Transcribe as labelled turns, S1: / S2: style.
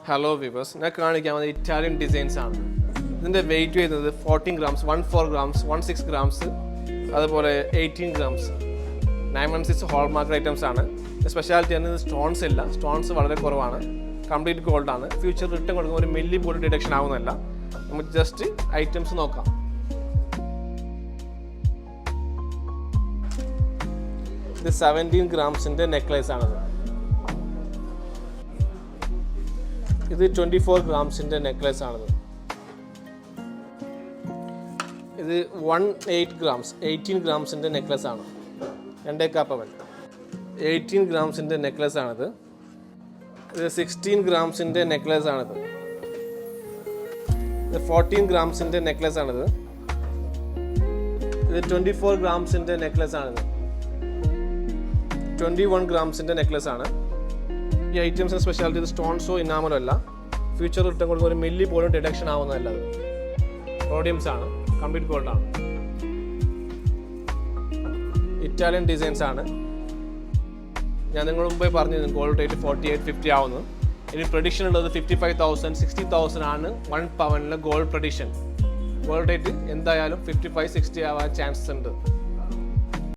S1: Hello viewers, ഞാൻ കാണിക്കാവുന്ന Italian designs ആണ്. ഇതിൻ്റെ വെയിറ്റ് വരുന്നത് 14 ഗ്രാംസ്, 14 ഗ്രാംസ്, 16 ഗ്രാംസ്, അതുപോലെ 18 ഗ്രാംസ്. 916 ഹോൾമാർക്ക് ഐറ്റംസ് ആണ്. സ്പെഷ്യാലിറ്റി ആണ്, സ്റ്റോൺസ് ഇല്ല, സ്റ്റോൺസ് വളരെ കുറവാണ്, കംപ്ലീറ്റ് ഗോൾഡ് ആണ്. ഫ്യൂച്ചർ റിട്ടേൺ കൊടുക്കുമ്പോൾ ഒരു മില്ലി പോലും ഡിഡക്ഷൻ ആവുന്നതല്ല. നമുക്ക് ജസ്റ്റ് ഐറ്റംസ് നോക്കാം. ഇത് 17 ഗ്രാംസിൻ്റെ നെക്ലേസ് ആണത്. ഇത് 24 ഗ്രാംസിൻ്റെ നെക്ലേസ് ആണത്. ഇത് 18 ഗ്രാംസ്, 18 ഗ്രാംസിൻ്റെ നെക്ലേസ് ആണ്. 2.25 പവൻ 18 ഗ്രാംസിൻ്റെ നെക്ലേസ് ആണിത്. ഇത് 16 ഗ്രാംസിൻ്റെ നെക്ലേസ് ആണിത്. ഇത് 14 ഗ്രാംസിൻ്റെ നെക്ലേസ് ആണിത്. ഇത് 24 ഗ്രാംസിൻ്റെ നെക്ലേസ് ആണിത്. 21 ഗ്രാംസിൻ്റെ നെക്ലേസ് ആണ്. ഈ ഐറ്റംസിൻ്റെ സ്പെഷ്യാലിറ്റി ഇത് സ്റ്റോൺസോ ഇനാമലോ അല്ല. ഫ്യൂച്ചർ റിട്ടേൺ കൊടുക്കുമ്പോൾ ഒരു മില്ലി പോലും ഡിഡക്ഷൻ ആവുന്നതല്ല. അത് റോഡിയംസ് ആണ്, കംപ്ലീറ്റ് ഗോൾഡ് ആണ്. ഇറ്റാലിയൻ ഡിസൈൻസ് ആണ്. ഞാൻ നിങ്ങൾ മുമ്പേ പറഞ്ഞിരുന്നു ഗോൾഡ് റേറ്റ് 48-50 ആവുന്നു. ഇനി പ്രഡിക്ഷൻ ഉള്ളത് 55,000, 60,000 ആണ് 1 പവനിലെ ഗോൾഡ് പ്രഡിക്ഷൻ. ഗോൾഡ് റേറ്റ് എന്തായാലും 55-60 ആവാൻ ചാൻസസ് ഉണ്ട്.